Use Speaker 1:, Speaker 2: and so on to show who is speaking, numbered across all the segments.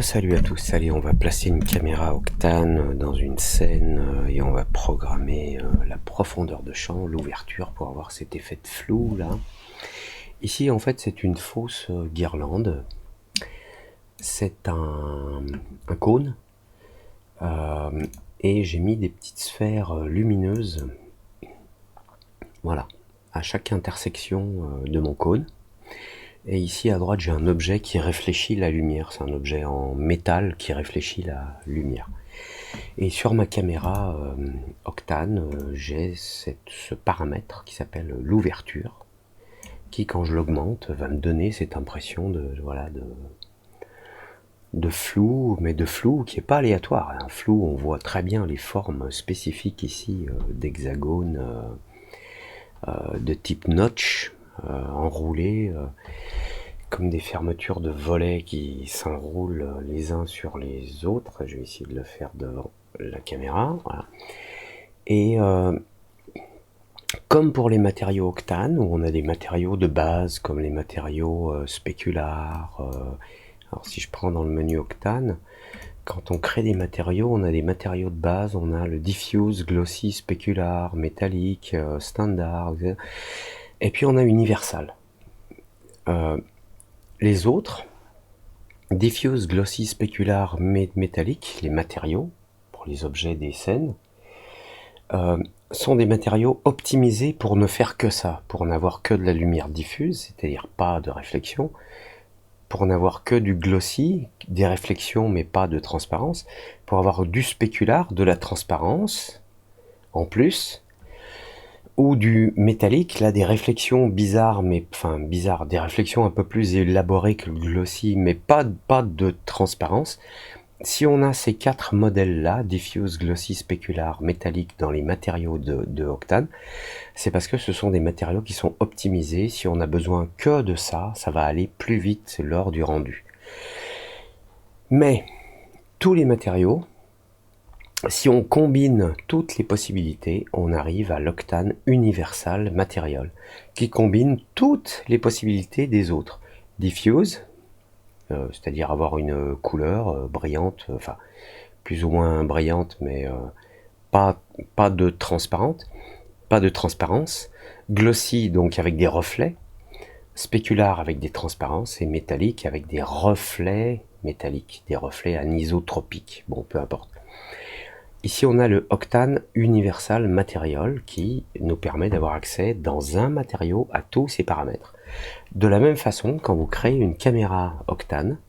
Speaker 1: Salut à tous, allez on va placer une caméra Octane dans une scène et on va programmer la profondeur de champ, l'ouverture pour avoir cet effet de flou là. Ici en fait c'est une fausse guirlande, c'est un cône et j'ai mis des petites sphères lumineuses, voilà, à chaque intersection de mon cône. Et ici à droite j'ai un objet qui réfléchit la lumière, c'est un objet en métal qui réfléchit la lumière. Et sur ma caméra Octane, j'ai ce paramètre qui s'appelle l'ouverture, qui quand je l'augmente va me donner cette impression de flou, mais de flou qui n'est pas aléatoire. Un flou, on voit très bien les formes spécifiques ici d'hexagones de type notch, enroulés, comme des fermetures de volets qui s'enroulent les uns sur les autres. Je vais essayer de le faire devant la caméra, voilà. Et comme pour les matériaux Octane, où on a des matériaux de base comme les matériaux spéculars, alors si je prends dans le menu Octane, quand on crée des matériaux, on a des matériaux de base, on a le diffuse, glossy, spécular, métallique, standard, etc. Et puis on a universal. Les autres, diffuse, glossy, spécular, métallique, les matériaux pour les objets des scènes, sont des matériaux optimisés pour ne faire que ça, pour n'avoir que de la lumière diffuse, c'est-à-dire pas de réflexion, pour n'avoir que du glossy, des réflexions mais pas de transparence, pour avoir du spécular, de la transparence en plus, ou du métallique, là des réflexions bizarres, mais enfin bizarres, des réflexions un peu plus élaborées que le glossy, mais pas de transparence. Si on a ces quatre modèles-là, diffuse, glossy, spécular, métallique, dans les matériaux de Octane, c'est parce que ce sont des matériaux qui sont optimisés. Si on a besoin que de ça, ça va aller plus vite lors du rendu. Mais tous les matériaux, si on combine toutes les possibilités, on arrive à l'Octane Universal Material, qui combine toutes les possibilités des autres. Diffuse, c'est-à-dire avoir une couleur brillante, enfin plus ou moins brillante, mais pas de transparente, pas de transparence. Glossy, donc avec des reflets. Spécular avec des transparences, et métallique avec des reflets métalliques, des reflets anisotropiques, bon peu importe. Ici on a le Octane Universal Material qui nous permet d'avoir accès dans un matériau à tous ces paramètres. De la même façon, quand vous créez une caméra Octane,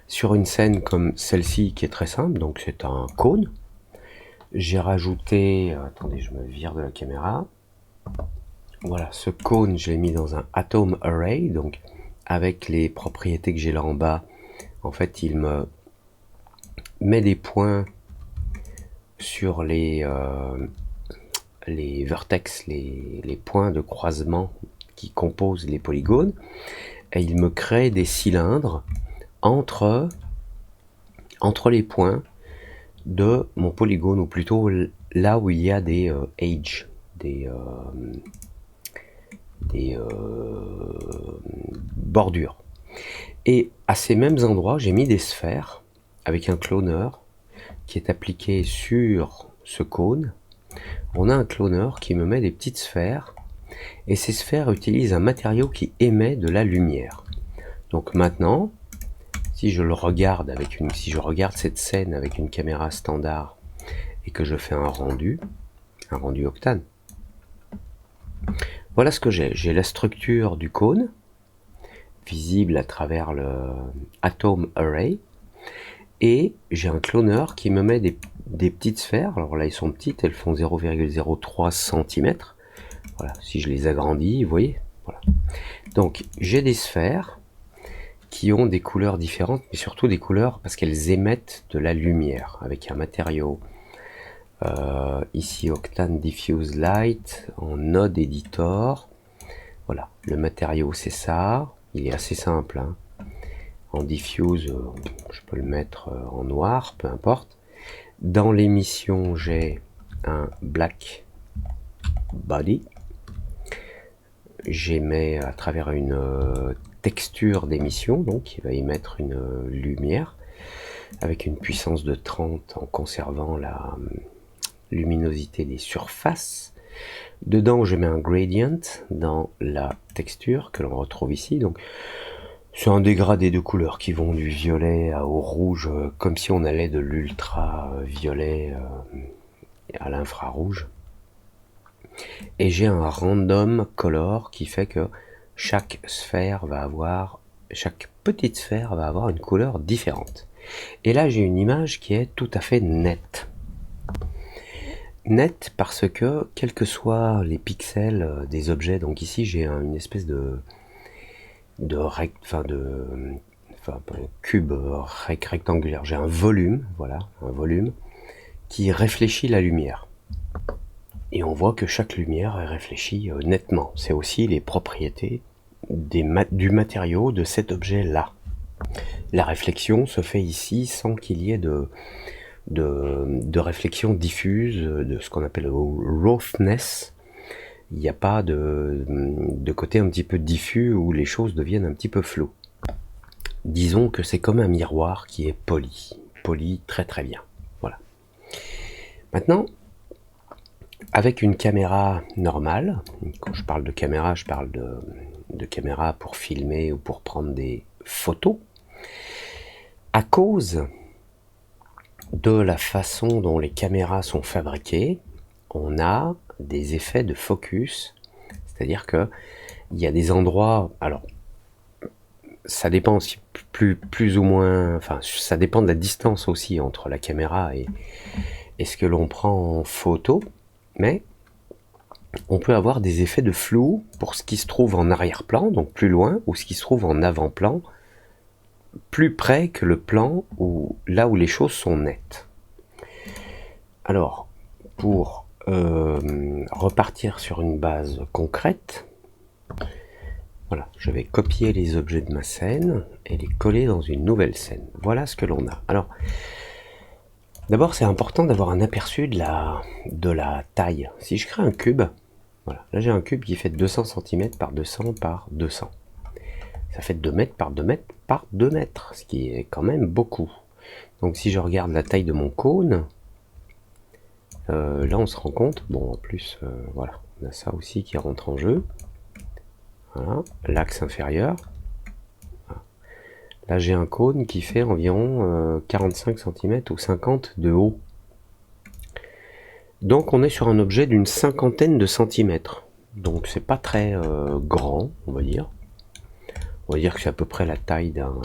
Speaker 1: sur une scène comme celle-ci qui est très simple, donc c'est un cône, j'ai rajouté, attendez je me vire de la caméra, voilà, ce cône je l'ai mis dans un Atom Array, donc avec les propriétés que j'ai là en bas, en fait il me met des points sur les vertex, les points de croisement qui composent les polygones, et il me crée des cylindres entre les points de mon polygone, ou plutôt là où il y a des edges, des bordures. Et à ces mêmes endroits, j'ai mis des sphères avec un cloneur qui est appliqué sur ce cône. On a un cloneur qui me met des petites sphères, et ces sphères utilisent un matériau qui émet de la lumière. Donc maintenant, si je regarde cette scène avec une caméra standard et que je fais un rendu Octane, voilà ce que j'ai. J'ai la structure du cône, visible à travers le Atom Array, et j'ai un cloneur qui me met des petites sphères. Alors là, elles sont petites, elles font 0,03 cm. Voilà, si je les agrandis, vous voyez, voilà. Donc j'ai des sphères qui ont des couleurs différentes, mais surtout des couleurs parce qu'elles émettent de la lumière avec un matériau. Ici Octane Diffuse Light en Node Editor. Voilà, le matériau c'est ça, il est assez simple, hein. En diffuse, je peux le mettre en noir, peu importe. Dans l'émission, j'ai un black body. J'émets à travers une texture d'émission, donc il va y mettre une lumière avec une puissance de 30 en conservant la luminosité des surfaces. Dedans, je mets un gradient dans la texture que l'on retrouve ici. Donc, c'est un dégradé de couleurs qui vont du violet au rouge, comme si on allait de l'ultra-violet à l'infrarouge. Et j'ai un random color qui fait que chaque petite sphère va avoir une couleur différente. Et là, j'ai une image qui est tout à fait nette. Nette parce que, quels que soient les pixels des objets, donc ici j'ai une espèce de cube rectangulaire, j'ai un volume, voilà, un volume qui réfléchit la lumière. Et on voit que chaque lumière est réfléchie nettement. C'est aussi les propriétés du matériau de cet objet-là. La réflexion se fait ici sans qu'il y ait de réflexion diffuse, de ce qu'on appelle le roughness. Il n'y a pas de côté un petit peu diffus où les choses deviennent un petit peu floues. Disons que c'est comme un miroir qui est poli très très bien. Voilà. Maintenant, avec une caméra normale, quand je parle de caméra, je parle de caméra pour filmer ou pour prendre des photos, à cause de la façon dont les caméras sont fabriquées, on a des effets de focus, c'est-à-dire que il y a des endroits, alors ça dépend aussi plus ou moins, enfin ça dépend de la distance aussi entre la caméra et ce que l'on prend en photo, mais on peut avoir des effets de flou pour ce qui se trouve en arrière-plan, donc plus loin, ou ce qui se trouve en avant-plan, plus près que le plan là où les choses sont nettes. Alors, pour repartir sur une base concrète, voilà, je vais copier les objets de ma scène et les coller dans une nouvelle scène. Voilà ce que l'on a. Alors, d'abord, c'est important d'avoir un aperçu de la taille. Si je crée un cube, voilà, là j'ai un cube qui fait 200 cm par 200 par 200. Ça fait 2 mètres par 2 mètres par 2 mètres, ce qui est quand même beaucoup. Donc si je regarde la taille de mon cône, là on se rend compte, bon en plus, voilà, on a ça aussi qui rentre en jeu. Voilà, l'axe inférieur. Voilà. Là j'ai un cône qui fait environ 45 cm ou 50 de haut. Donc on est sur un objet d'une cinquantaine de centimètres. Donc c'est pas très grand, on va dire. On va dire que c'est à peu près la taille d'un,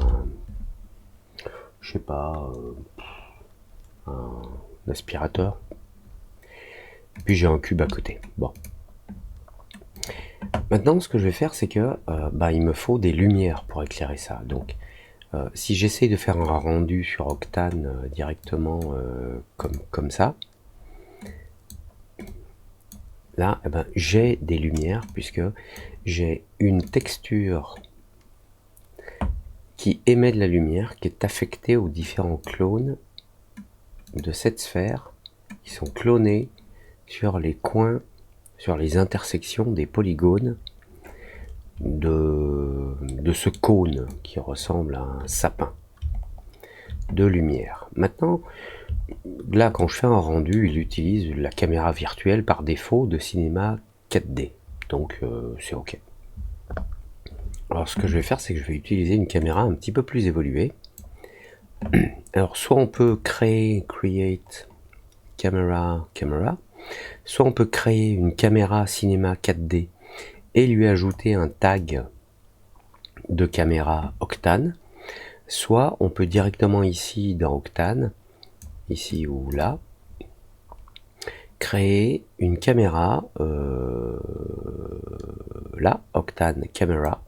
Speaker 1: je sais pas, un aspirateur. Puis j'ai un cube à côté. Bon. Maintenant, ce que je vais faire, c'est que il me faut des lumières pour éclairer ça. Donc, si j'essaye de faire un rendu sur Octane directement comme ça, là, j'ai des lumières puisque j'ai une texture qui émet de la lumière, qui est affectée aux différents clones de cette sphère, qui sont clonés sur les coins, sur les intersections des polygones de ce cône qui ressemble à un sapin de lumière. Maintenant, là, quand je fais un rendu, il utilise la caméra virtuelle par défaut de cinéma 4D. Donc, c'est OK. Alors, ce que je vais faire, c'est que je vais utiliser une caméra un petit peu plus évoluée. Alors, soit on peut create camera, soit on peut créer une caméra cinéma 4D et lui ajouter un tag de caméra Octane, soit on peut directement ici dans Octane, ici ou là, créer une caméra, là, Octane Camera.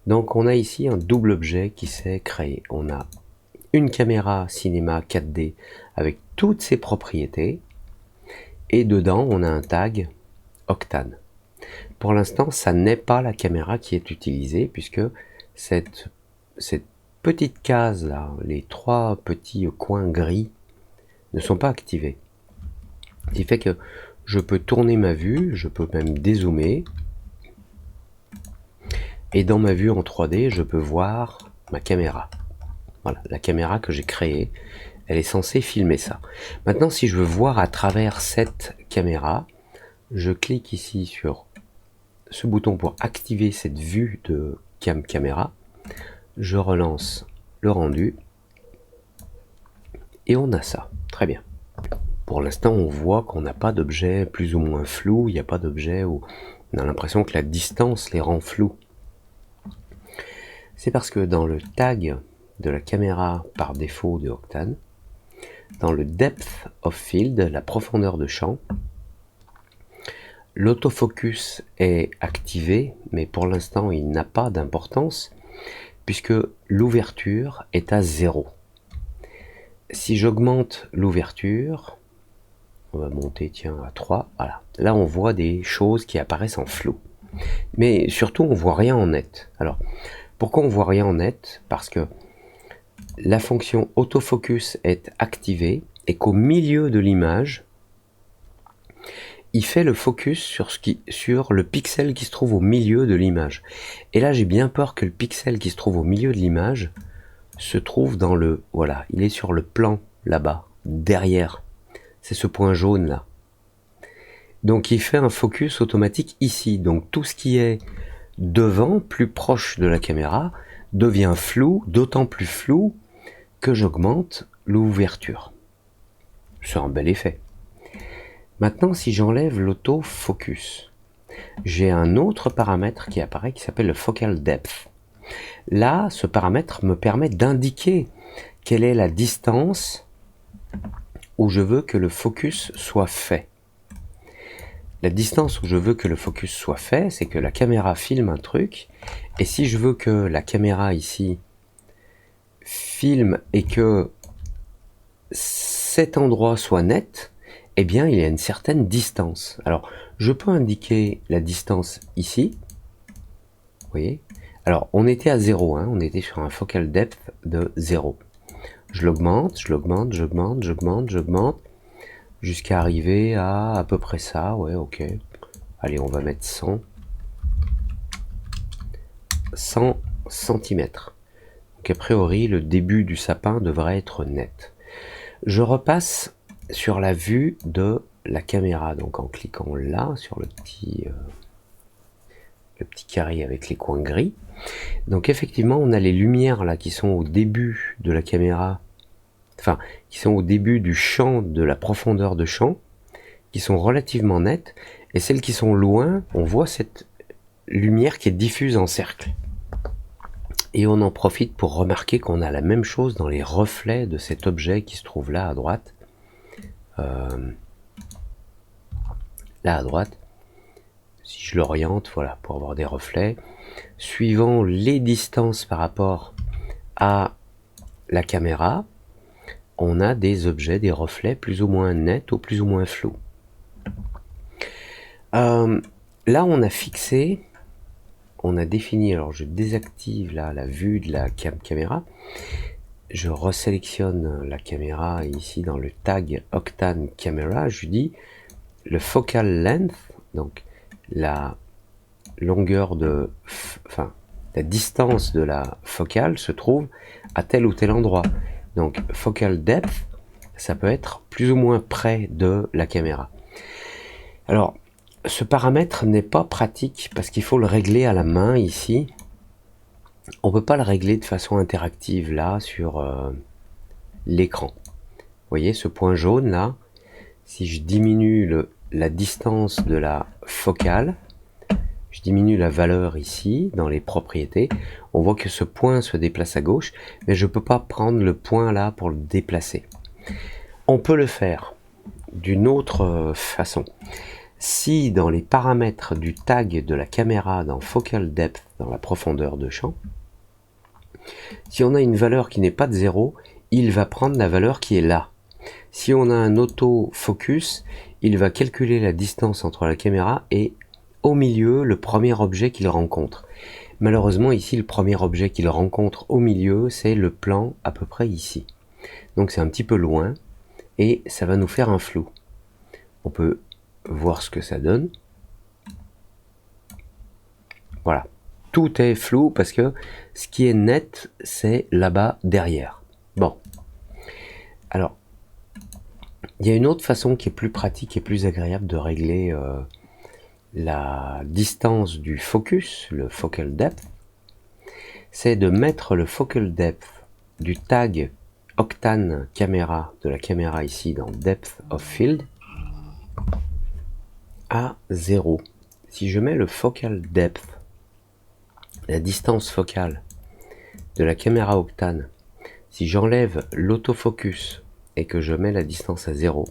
Speaker 1: Donc on a ici un double objet qui s'est créé. On a une caméra cinéma 4D avec toutes ses propriétés, et dedans on a un tag Octane. Pour l'instant, ça n'est pas la caméra qui est utilisée, puisque cette petite case là, les trois petits coins gris, ne sont pas activés. Ce qui fait que je peux tourner ma vue, je peux même dézoomer, Et dans ma vue en 3D, je peux voir ma caméra. Voilà, la caméra que j'ai créée, elle est censée filmer ça. Maintenant, si je veux voir à travers cette caméra, je clique ici sur ce bouton pour activer cette vue de caméra. Je relance le rendu. Et on a ça. Très bien. Pour l'instant, on voit qu'on n'a pas d'objet plus ou moins flou. Il n'y a pas d'objet où on a l'impression que la distance les rend flous. C'est parce que dans le tag de la caméra par défaut de Octane, dans le Depth of Field, la profondeur de champ, l'autofocus est activé, mais pour l'instant il n'a pas d'importance puisque l'ouverture est à 0. Si j'augmente l'ouverture, on va monter tiens à 3, voilà. Là on voit des choses qui apparaissent en flou. Mais surtout on voit rien en net. Alors pourquoi on voit rien en net? Parce que la fonction autofocus est activée et qu'au milieu de l'image, il fait le focus sur le pixel qui se trouve au milieu de l'image. Et là j'ai bien peur que le pixel qui se trouve au milieu de l'image se trouve dans le... Voilà, il est sur le plan là-bas, derrière. C'est ce point jaune là. Donc il fait un focus automatique ici. Donc tout ce qui est devant, plus proche de la caméra, devient flou, d'autant plus flou que j'augmente l'ouverture. C'est un bel effet. Maintenant, si j'enlève l'autofocus, j'ai un autre paramètre qui apparaît qui s'appelle le focal depth. Là, ce paramètre me permet d'indiquer quelle est la distance où je veux que le focus soit fait. La distance où je veux que le focus soit fait, c'est que la caméra filme un truc, et si je veux que la caméra ici filme et que cet endroit soit net, eh bien il y a une certaine distance. Alors je peux indiquer la distance ici, vous voyez. Alors on était à 0, hein, on était sur un focal depth de 0. Je l'augmente, j'augmente, jusqu'à arriver à peu près ça, ouais, ok. Allez, on va mettre 100 cm. Donc a priori, le début du sapin devrait être net. Je repasse sur la vue de la caméra, donc en cliquant là, sur le petit carré avec les coins gris. Donc effectivement, on a les lumières là qui sont au début de la caméra, enfin, qui sont au début du champ, de la profondeur de champ, qui sont relativement nettes, et celles qui sont loin, on voit cette lumière qui est diffuse en cercle. Et on en profite pour remarquer qu'on a la même chose dans les reflets de cet objet qui se trouve là à droite. Là à droite, si je l'oriente, voilà, pour avoir des reflets, suivant les distances par rapport à la caméra, on a des objets, des reflets plus ou moins nets ou plus ou moins flous. Là on a fixé, on a défini, alors je désactive là la vue de la caméra, je resélectionne la caméra et ici dans le tag Octane Camera, je dis le focal length, donc la longueur de, enfin la distance de la focale se trouve à tel ou tel endroit. Donc focal depth, ça peut être plus ou moins près de la caméra. Alors ce paramètre n'est pas pratique parce qu'il faut le régler à la main ici. On peut pas le régler de façon interactive là sur l'écran. Vous voyez ce point jaune là, si je diminue la distance de la focale, je diminue la valeur ici dans les propriétés, on voit que ce point se déplace à gauche, mais je peux pas prendre le point là pour le déplacer. On peut le faire d'une autre façon. Si dans les paramètres du tag de la caméra dans Focal Depth, dans la profondeur de champ, si on a une valeur qui n'est pas de 0, il va prendre la valeur qui est là. Si on a un autofocus, il va calculer la distance entre la caméra et au milieu le premier objet qu'il rencontre. Malheureusement ici le premier objet qu'il rencontre au milieu c'est le plan à peu près ici. Donc c'est un petit peu loin et ça va nous faire un flou. On peut voir ce que ça donne. Voilà. tout est flou parce que ce qui est net, c'est là-bas derrière. Bon. Alors, il y a une autre façon qui est plus pratique et plus agréable de régler la distance du focus, le focal depth. C'est de mettre le focal depth du tag Octane caméra de la caméra ici dans Depth of Field à 0. Si je mets le focal depth, la distance focale de la caméra Octane, si j'enlève l'autofocus et que je mets la distance à 0,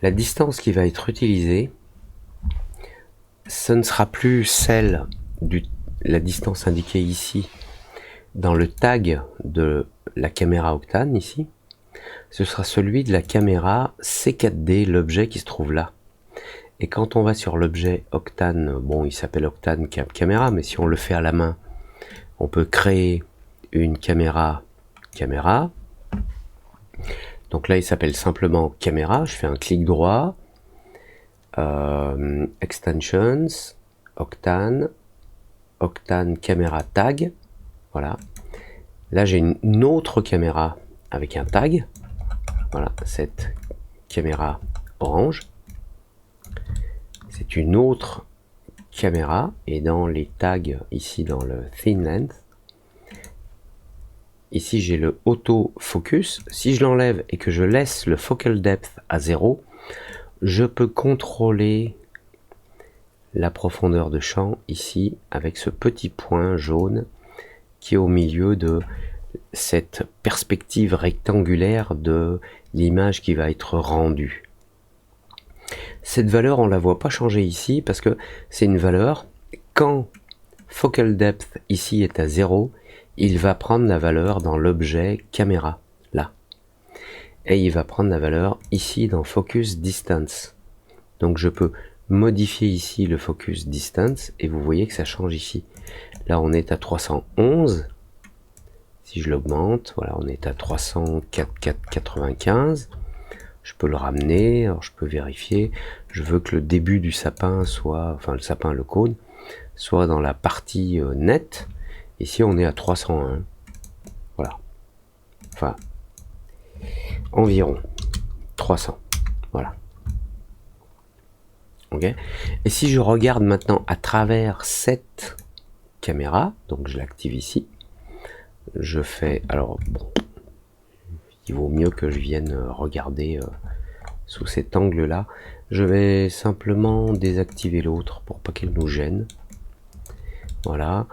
Speaker 1: la distance qui va être utilisée, ce ne sera plus celle de la distance indiquée ici dans le tag de la caméra Octane ici, ce sera celui de la caméra C4D, l'objet qui se trouve là. Et quand on va sur l'objet Octane, bon il s'appelle Octane Caméra, mais si on le fait à la main, on peut créer une caméra. Donc là il s'appelle simplement caméra, je fais un clic droit, Extensions, Octane Caméra Tag, voilà. Là j'ai une autre caméra avec un tag, voilà, cette caméra orange. C'est une autre caméra, et dans les tags, ici dans le Thin Length, ici j'ai le autofocus. Si je l'enlève et que je laisse le focal depth à 0, je peux contrôler la profondeur de champ ici avec ce petit point jaune qui est au milieu de cette perspective rectangulaire de l'image qui va être rendue. Cette valeur, on la voit pas changer ici parce que c'est une valeur, quand focal depth ici est à 0, il va prendre la valeur dans l'objet caméra, là. Et il va prendre la valeur ici dans focus distance. Donc je peux modifier ici le focus distance et vous voyez que ça change ici. Là on est à 311. Si je l'augmente, voilà, on est à 304,95. Je peux le ramener, alors je peux vérifier. Je veux que le début du sapin soit, enfin le sapin, le cône, soit dans la partie nette. Ici on est à 301. Voilà. Enfin, environ 300. Voilà. Ok. Et si je regarde maintenant à travers cette caméra, donc je l'active ici, je fais, alors bon, il vaut mieux que je vienne regarder sous cet angle là. Je vais simplement désactiver l'autre pour pas qu'elle nous gêne. Voilà,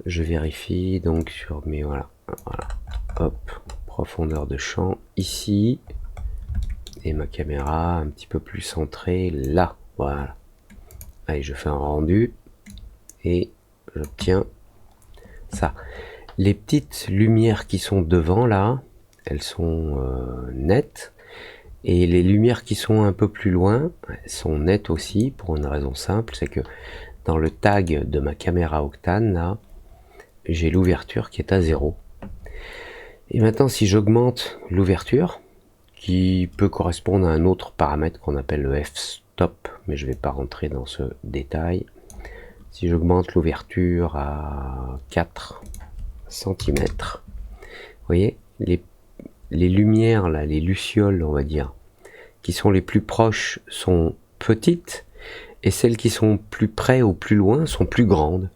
Speaker 1: je vérifie donc sur mes, voilà, hop, profondeur de champ ici, et ma caméra un petit peu plus centrée là. Voilà, allez, je fais un rendu et j'obtiens ça. Les petites lumières qui sont devant là, elles sont nettes, et les lumières qui sont un peu plus loin, elles sont nettes aussi, pour une raison simple, c'est que dans le tag de ma caméra Octane là, j'ai l'ouverture qui est à 0. Et maintenant si j'augmente l'ouverture, qui peut correspondre à un autre paramètre qu'on appelle le f-stop, mais je ne vais pas rentrer dans ce détail. Si j'augmente l'ouverture à 4 cm, vous voyez, les lumières là, les lucioles on va dire, qui sont les plus proches sont petites, et celles qui sont plus près ou plus loin sont plus grandes.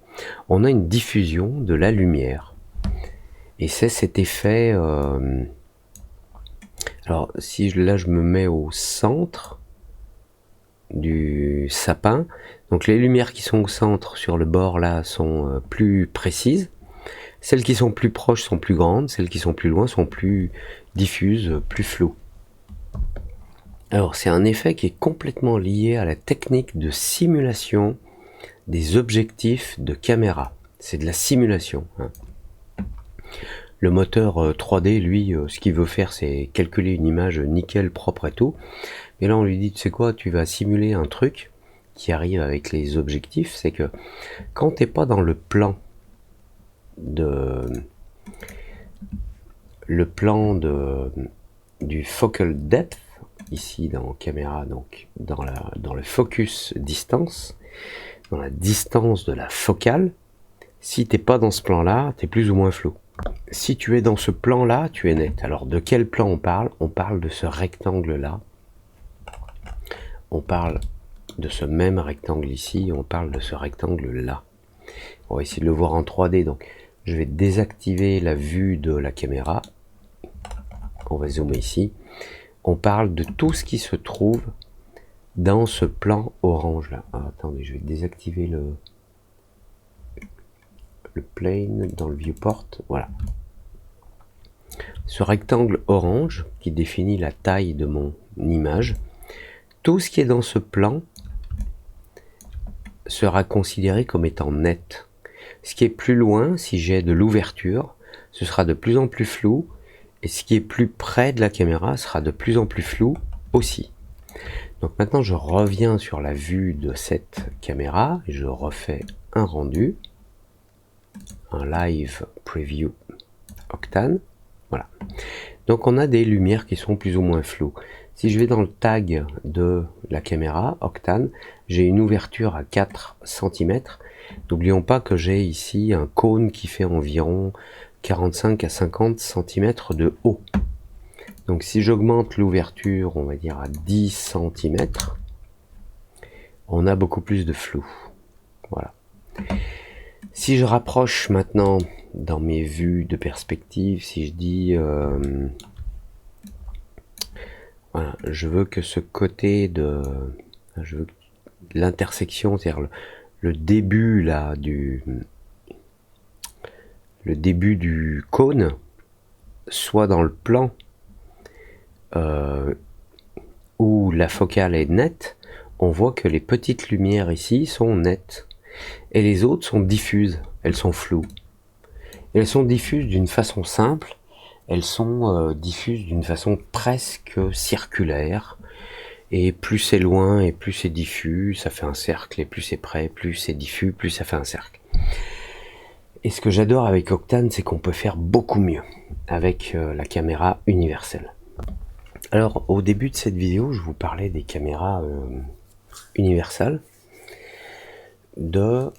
Speaker 1: On a une diffusion de la lumière, et c'est cet effet alors si là je me mets au centre du sapin, donc les lumières qui sont au centre sur le bord là sont plus précises, celles qui sont plus proches sont plus grandes, celles qui sont plus loin sont plus diffuses, plus floues. Alors c'est un effet qui est complètement lié à la technique de simulation des objectifs de caméra. C'est de la simulation, hein. Le moteur 3D, lui, ce qu'il veut faire, c'est calculer une image nickel, propre et tout. Mais là, on lui dit, tu sais quoi, tu vas simuler un truc qui arrive avec les objectifs, c'est que quand t'es pas dans le plan du focal depth, ici dans caméra, donc dans le focus distance, dans la distance de la focale, Si tu n'es pas dans ce plan-là, tu es plus ou moins flou. Si tu es dans ce plan-là, tu es net. Alors de quel plan on parle? On parle de ce rectangle-là. On parle de ce même rectangle ici. On parle de ce rectangle-là. On va essayer de le voir en 3D. Donc je vais désactiver la vue de la caméra. On va zoomer ici. On parle de tout ce qui se trouve dans ce plan orange là. Ah, attendez, je vais désactiver le plane dans le viewport. Voilà. Ce rectangle orange qui définit la taille de mon image, tout ce qui est dans ce plan sera considéré comme étant net. Ce qui est plus loin, si j'ai de l'ouverture, ce sera de plus en plus flou, et ce qui est plus près de la caméra sera de plus en plus flou aussi. Donc maintenant je reviens sur la vue de cette caméra, et je refais un rendu, un live preview Octane. Voilà. Donc on a des lumières qui sont plus ou moins floues. Si je vais dans le tag de la caméra Octane, j'ai une ouverture à 4 cm. N'oublions pas que j'ai ici un cône qui fait environ 45 à 50 cm de haut. Donc si j'augmente l'ouverture, on va dire à 10 cm, on a beaucoup plus de flou. Voilà. Si je rapproche maintenant dans mes vues de perspective, si je dis voilà, je veux que ce côté de l'intersection, c'est-à-dire le début là le début du cône soit dans le plan où la focale est nette, on voit que les petites lumières ici sont nettes et les autres sont diffuses, elles sont floues. Et elles sont diffuses d'une façon simple, elles sont diffuses d'une façon presque circulaire, et plus c'est loin et plus c'est diffus, ça fait un cercle, et plus c'est près, plus c'est diffus, plus ça fait un cercle. Et ce que j'adore avec Octane, c'est qu'on peut faire beaucoup mieux avec la caméra universelle. Alors au début de cette vidéo, je vous parlais des caméras universelles de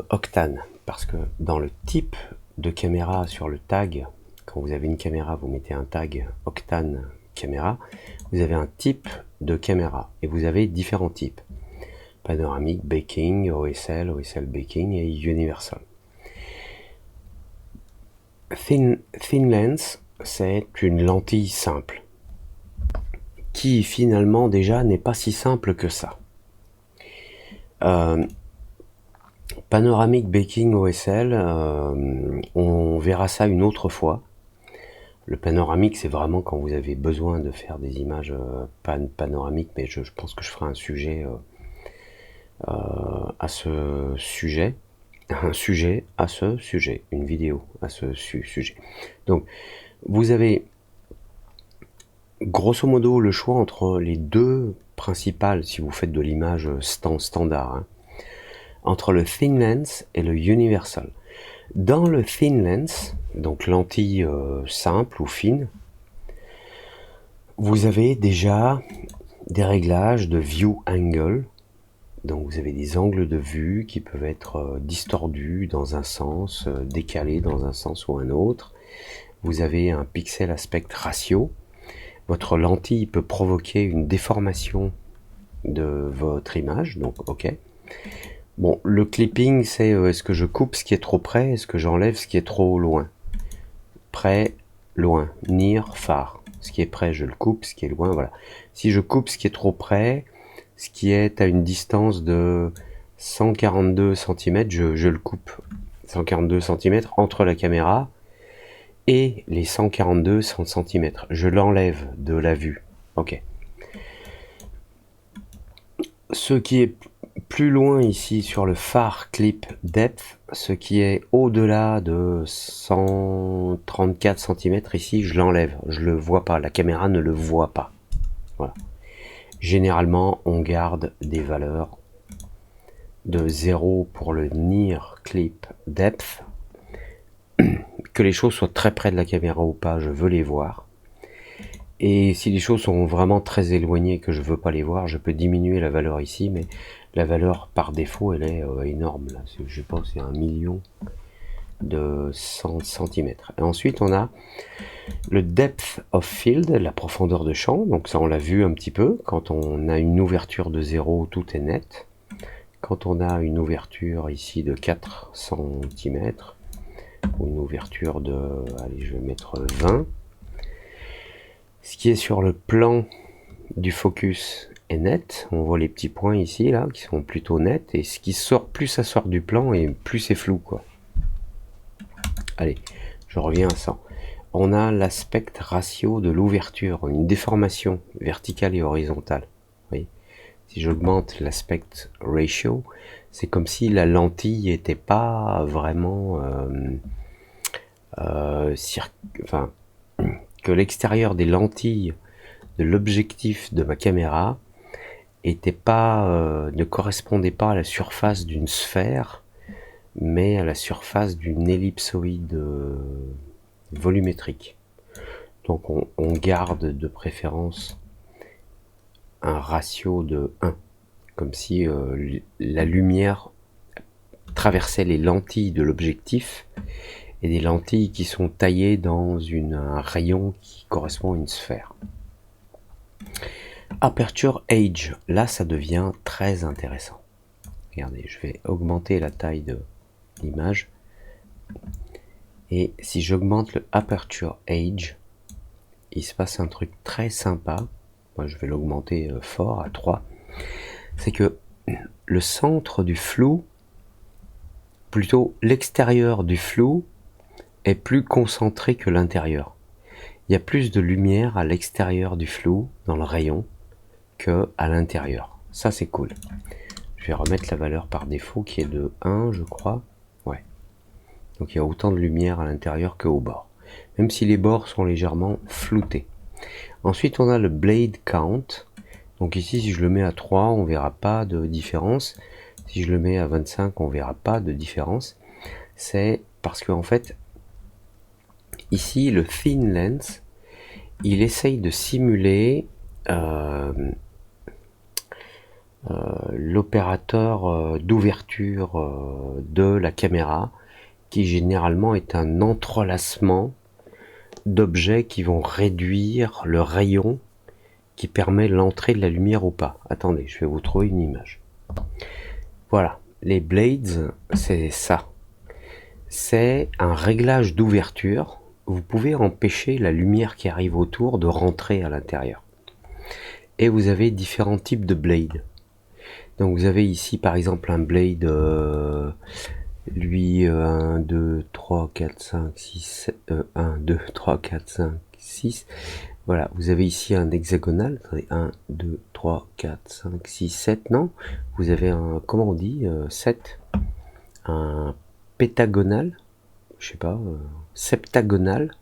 Speaker 1: Octane, parce que dans le type de caméra sur le tag, quand vous avez une caméra, vous mettez un tag Octane caméra, vous avez un type de caméra, et vous avez différents types: panoramique, baking, OSL, OSL baking et universal. Thin lens, c'est une lentille simple, qui finalement déjà n'est pas si simple que ça. Panoramique, baking, OSL, on verra ça une autre fois. Le panoramique, c'est vraiment quand vous avez besoin de faire des images panoramiques, mais je pense que je ferai un sujet à ce sujet. Une vidéo à ce sujet. Donc, vous avez grosso modo le choix entre les deux principales, si vous faites de l'image standard, hein, entre le thin lens et le universal. Dans le thin lens, donc lentille simple ou fine, vous avez déjà des réglages de view angle. Donc vous avez des angles de vue qui peuvent être distordus dans un sens, décalés dans un sens ou un autre. Vous avez un pixel aspect ratio. Votre lentille peut provoquer une déformation de votre image, donc ok. Bon, le clipping, c'est est-ce que je coupe ce qui est trop près, est-ce que j'enlève ce qui est trop loin. Près, loin, near, far. Ce qui est près, je le coupe, ce qui est loin, voilà. Si je coupe ce qui est trop près, ce qui est à une distance de 142 cm, je le coupe. 142 cm entre la caméra et les 142 cm. Je l'enlève de la vue. Ok. Ce qui est plus loin ici sur le far clip depth, ce qui est au-delà de 134 cm ici, je l'enlève. Je le vois pas, la caméra ne le voit pas. Voilà. Généralement, on garde des valeurs de 0 pour le near clip depth. Que les choses soient très près de la caméra ou pas, je veux les voir. Et si les choses sont vraiment très éloignées que je veux pas les voir, je peux diminuer la valeur ici, mais la valeur par défaut, elle est énorme. Là. Je pense que c'est 1 million. de 100 cm. Et ensuite, on a le depth of field, la profondeur de champ. Donc ça, on l'a vu un petit peu. Quand on a une ouverture de 0, tout est net. Quand on a une ouverture ici de 4 cm, ou une ouverture de, allez, je vais mettre 20, ce qui est sur le plan du focus est net. On voit les petits points ici, là, qui sont plutôt nets. Et ce qui sort, plus ça sort du plan, et plus c'est flou, quoi. Allez, je reviens à ça. On a l'aspect ratio de l'ouverture, une déformation verticale et horizontale. Oui. Si j'augmente l'aspect ratio, c'est comme si la lentille n'était pas vraiment enfin, que l'extérieur des lentilles de l'objectif de ma caméra ne correspondait pas à la surface d'une sphère, mais à la surface d'une ellipsoïde volumétrique. Donc on garde de préférence un ratio de 1, comme si la lumière traversait les lentilles de l'objectif, et des lentilles qui sont taillées dans un rayon qui correspond à une sphère. Aperture age, là ça devient très intéressant. Regardez, je vais augmenter la taille de l'image. Et si j'augmente le aperture age, il se passe un truc très sympa. Moi je vais l'augmenter fort à 3. C'est que le centre du flou, plutôt l'extérieur du flou, est plus concentré que l'intérieur. Il y a plus de lumière à l'extérieur du flou, dans le rayon, que à l'intérieur. Ça c'est cool. Je vais remettre la valeur par défaut qui est de 1, je crois. Ouais. Donc il y a autant de lumière à l'intérieur qu'au bord. Même si les bords sont légèrement floutés. Ensuite on a le blade count. Donc ici si je le mets à 3, on verra pas de différence. Si je le mets à 25, on verra pas de différence. C'est parce que en fait, ici le thin lens, il essaye de simuler l'opérateur d'ouverture de la caméra, qui généralement est un entrelacement d'objets qui vont réduire le rayon qui permet l'entrée de la lumière ou pas. Attendez, je vais vous trouver une image. Voilà, les blades, c'est ça. C'est un réglage d'ouverture. Vous pouvez empêcher la lumière qui arrive autour de rentrer à l'intérieur. Et vous avez différents types de blades. Donc vous avez ici par exemple un blade, lui 1, 2, 3, 4, 5, 6, 7, 1, 2, 3, 4, 5, 6. Voilà, vous avez ici un hexagonal. Attendez, 1, 2, 3, 4, 5, 6, 7, non. Vous avez un, comment on dit, 7. Un pétagonal, je sais pas, septagonal.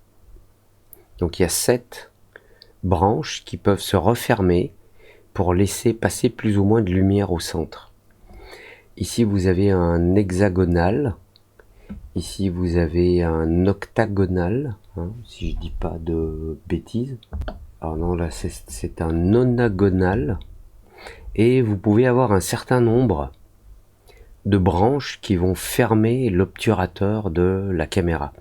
Speaker 1: Donc il y a 7 branches qui peuvent se refermer pour laisser passer plus ou moins de lumière au centre. Ici vous avez un hexagonal, ici vous avez un octagonal, hein, si je dis pas de bêtises. Alors non, là c'est un nonagonal, et vous pouvez avoir un certain nombre de branches qui vont fermer l'obturateur de la caméra.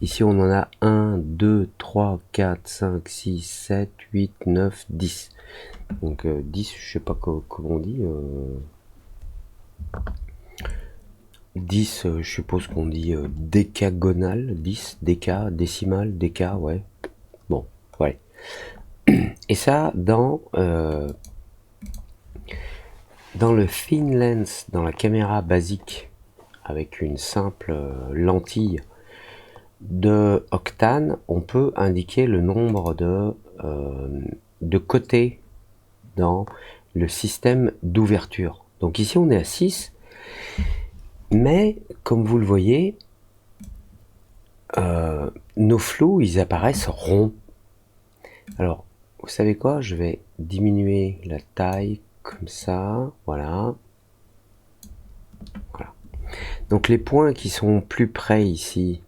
Speaker 1: Ici on en a 1, 2, 3, 4, 5, 6, 7, 8, 9, 10. Donc 10, je sais pas comment on dit. 10, je suppose qu'on dit décagonal. 10, déca, décimal, déca, ouais. Bon, ouais. Et ça, dans le thin lens, dans la caméra basique, avec une simple lentille de octane, on peut indiquer le nombre de côtés dans le système d'ouverture. Donc ici on est à 6, mais comme vous le voyez, nos flous ils apparaissent ronds. Alors vous savez quoi, je vais diminuer la taille comme ça, voilà. Voilà. Donc les points qui sont plus près ici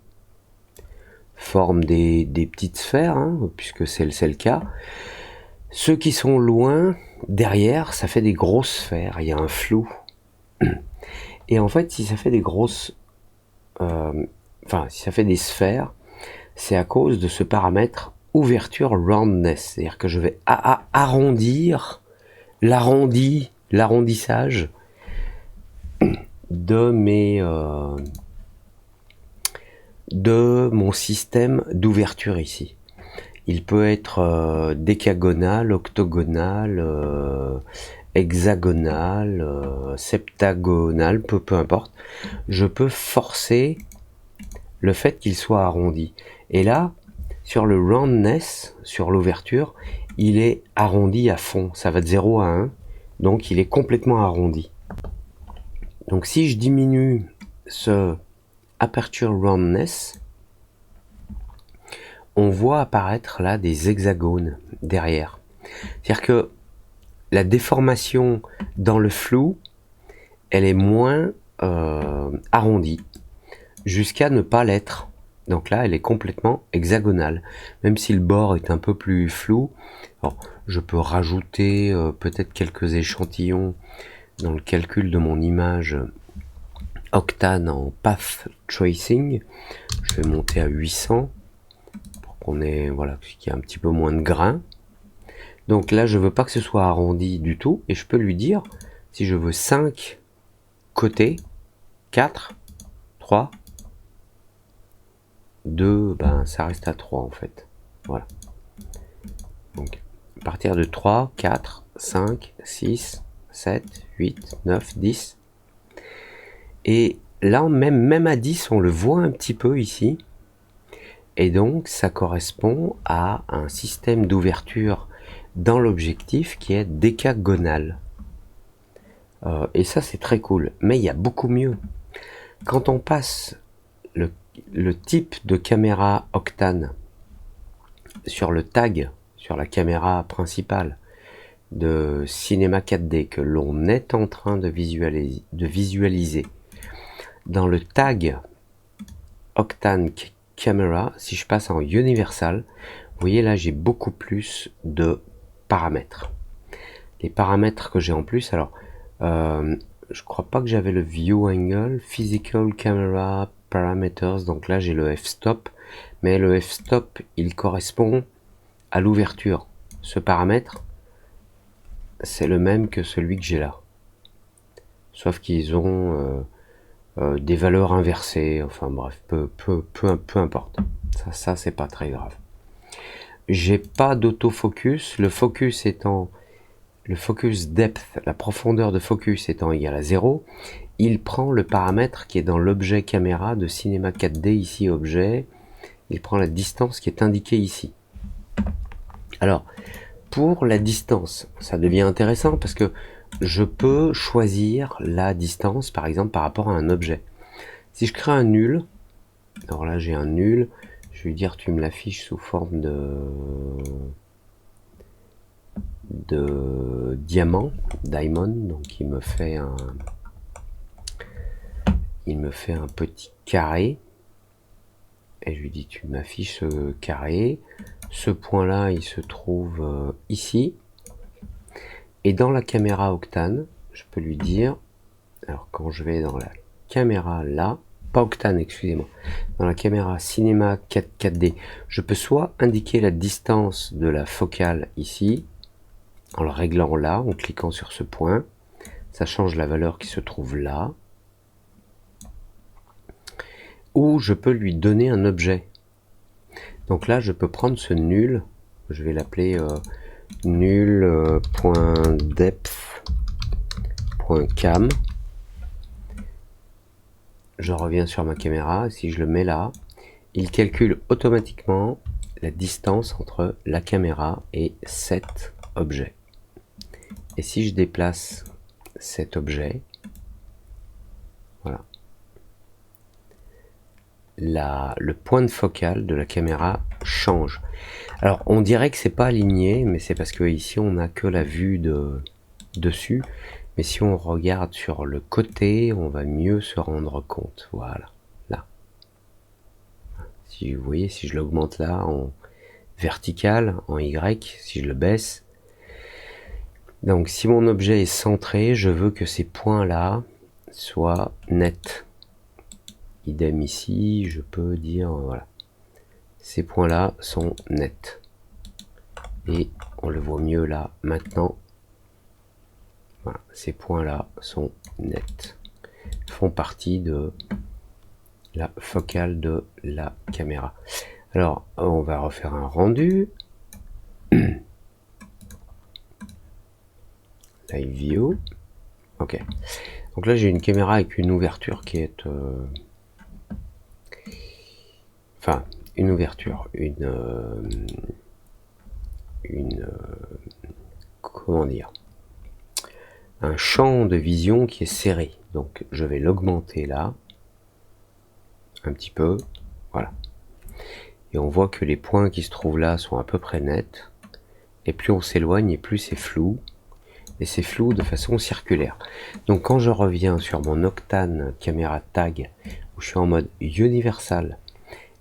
Speaker 1: forment des petites sphères, hein, puisque c'est le cas. Ceux qui sont loin, derrière, ça fait des grosses sphères, il y a un flou. Et en fait, si ça fait des grosses enfin si ça fait des sphères, c'est à cause de ce paramètre ouverture roundness, c'est-à-dire que je vais arrondir l'arrondissage de de mon système d'ouverture ici. Il peut être décagonal, octogonal, hexagonal, septagonal, peu importe. Je peux forcer le fait qu'il soit arrondi. Et là, sur le roundness, sur l'ouverture, il est arrondi à fond. Ça va de 0 à 1, donc il est complètement arrondi. Donc si je diminue ce aperture roundness, on voit apparaître là des hexagones derrière. C'est-à-dire que la déformation dans le flou, elle est moins arrondie, jusqu'à ne pas l'être. Donc là, elle est complètement hexagonale. Même si le bord est un peu plus flou, alors, je peux rajouter peut-être quelques échantillons dans le calcul de mon image Octane en Path Tracing. Je vais monter à 800 pour qu'on ait, voilà, qu'il y ait un petit peu moins de grains. Donc là, je veux pas que ce soit arrondi du tout, et je peux lui dire, si je veux 5 côtés, 4, 3, 2, ben ça reste à 3 en fait. Voilà. Donc, à partir de 3, 4, 5, 6, 7, 8, 9, 10. Et là, même à 10, on le voit un petit peu ici. Et donc, ça correspond à un système d'ouverture dans l'objectif qui est décagonal. Et ça, c'est très cool. Mais il y a beaucoup mieux. Quand on passe le type de caméra Octane sur le tag, sur la caméra principale de cinéma 4D que l'on est en train de visualiser, dans le tag Octane Camera, si je passe en Universal, vous voyez là j'ai beaucoup plus de paramètres. Les paramètres que j'ai en plus, alors je crois pas que j'avais le View Angle, Physical Camera Parameters, donc là j'ai le f-stop, mais le f-stop il correspond à l'ouverture. Ce paramètre, c'est le même que celui que j'ai là. Sauf qu'ils ont des valeurs inversées, enfin bref, peu importe. Ça c'est pas très grave. J'ai pas d'autofocus, le focus étant, le focus depth, la profondeur de focus étant égale à 0, il prend le paramètre qui est dans l'objet caméra de cinéma 4D, ici objet, il prend la distance qui est indiquée ici. Alors, pour la distance, ça devient intéressant parce que je peux choisir la distance, par exemple, par rapport à un objet. Si je crée un nul, alors là j'ai un nul, je vais lui dire tu me l'affiches sous forme de diamant, donc il me fait un petit carré, et je lui dis tu m'affiches ce carré, ce point là il se trouve ici, et dans la caméra Octane, je peux lui dire, alors quand je vais dans la caméra là, pas Octane, excusez-moi, dans la caméra cinéma 4D, je peux soit indiquer la distance de la focale ici, en le réglant là, en cliquant sur ce point, ça change la valeur qui se trouve là, ou je peux lui donner un objet. Donc là, je peux prendre ce nul, je vais l'appeler nul.depth.cam. Je reviens sur ma caméra, si je le mets là, il calcule automatiquement la distance entre la caméra et cet objet. Et si je déplace cet objet, voilà, le point de focale de la caméra change. Alors on dirait que c'est pas aligné, mais c'est parce que ici on n'a que la vue dessus. Mais si on regarde sur le côté, on va mieux se rendre compte. Voilà, là. Si vous voyez, si je l'augmente là en vertical, en Y, si je le baisse. Donc si mon objet est centré, je veux que ces points-là soient nets. Idem ici, je peux dire, voilà, ces points-là sont nets. Et on le voit mieux là, maintenant. Voilà, ces points-là sont nets. Font partie de la focale de la caméra. Alors, on va refaire un rendu. Live view. Ok. Donc là, j'ai une caméra avec une ouverture qui est... Enfin, une ouverture. Comment dire, un champ de vision qui est serré. Donc, je vais l'augmenter là. Un petit peu. Voilà. Et on voit que les points qui se trouvent là sont à peu près nets. Et plus on s'éloigne, et plus c'est flou. Et c'est flou de façon circulaire. Donc quand je reviens sur mon Octane caméra tag, où je suis en mode universal,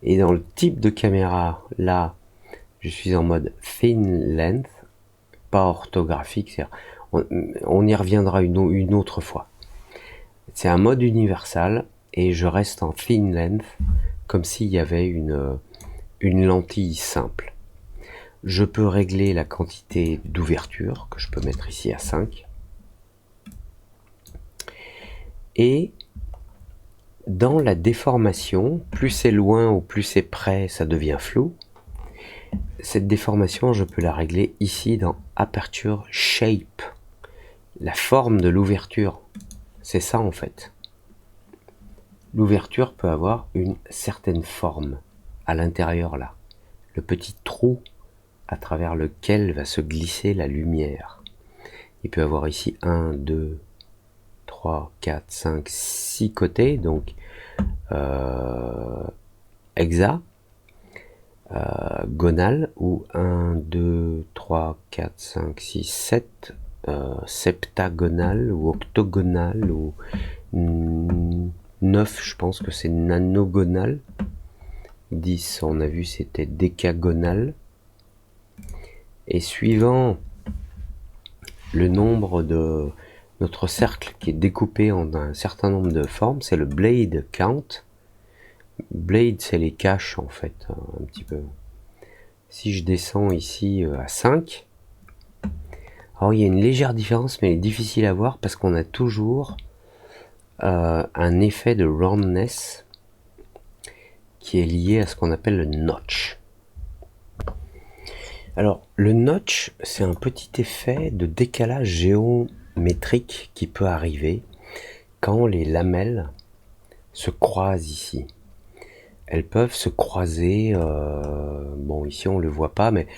Speaker 1: et dans le type de caméra, là, je suis en mode thin length, pas orthographique, on y reviendra une autre fois. C'est un mode universal, et je reste en thin length, comme s'il y avait une lentille simple. Je peux régler la quantité d'ouverture, que je peux mettre ici à 5. Et dans la déformation, plus c'est loin ou plus c'est près, ça devient flou. Cette déformation, je peux la régler ici dans Aperture Shape. La forme de l'ouverture, c'est ça en fait. L'ouverture peut avoir une certaine forme à l'intérieur là. Le petit trou à travers lequel va se glisser la lumière. Il peut avoir ici 1, 2, 3, 4, 5, 6 côtés, donc hexa, gonal, ou 1, 2, 3, 4, 5, 6, 7, septagonal, ou octogonal, ou 9, je pense que c'est nanogonal. 10, on a vu, c'était décagonal. Et suivant le nombre de notre cercle qui est découpé en un certain nombre de formes, c'est le blade count. Blade, c'est les caches en fait, un petit peu. Si je descends ici à 5, alors il y a une légère différence, mais elle est difficile à voir parce qu'on a toujours un effet de roundness qui est lié à ce qu'on appelle le notch. Alors, le notch, c'est un petit effet de décalage géométrique qui peut arriver quand les lamelles se croisent ici. Elles peuvent se croiser, bon ici on ne le voit pas, mais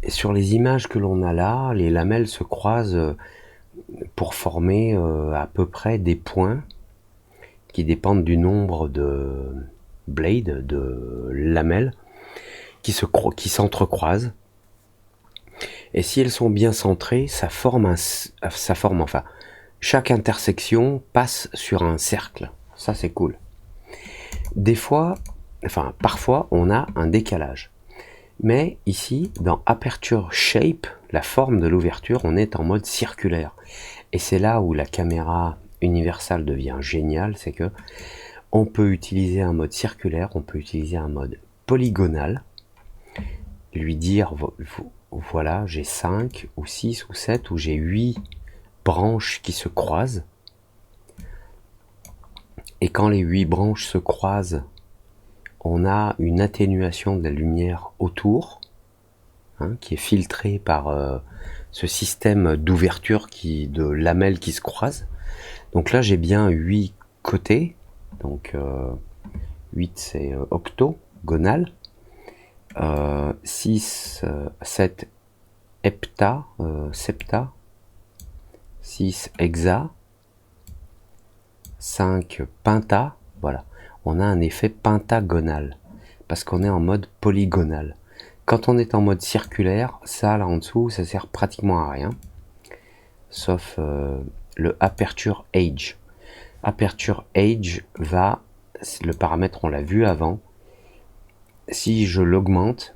Speaker 1: sur les images que l'on a là, les lamelles se croisent pour former à peu près des points qui dépendent du nombre de blades, de lamelles, qui s'entrecroisent. Et si elles sont bien centrées, ça forme enfin, chaque intersection passe sur un cercle. Ça, c'est cool. Des fois, enfin, parfois, on a un décalage. Mais ici, dans Aperture Shape, la forme de l'ouverture, on est en mode circulaire. Et c'est là où la caméra universelle devient géniale, c'est que on peut utiliser un mode circulaire, on peut utiliser un mode polygonal, lui dire, voilà, j'ai 5 ou 6 ou 7 ou j'ai 8 branches qui se croisent. Et quand les 8 branches se croisent, on a une atténuation de la lumière autour, qui est filtrée par ce système d'ouverture de lamelles qui se croisent. Donc là, j'ai bien 8 côtés. Donc 8, c'est octogonal. 6, 7, hepta, septa. 6, hexa. 5, penta. Voilà. On a un effet pentagonal. Parce qu'on est en mode polygonal. Quand on est en mode circulaire, ça là en dessous, ça sert pratiquement à rien. Sauf le Aperture Age. Aperture Age va, le paramètre on l'a vu avant, si je l'augmente,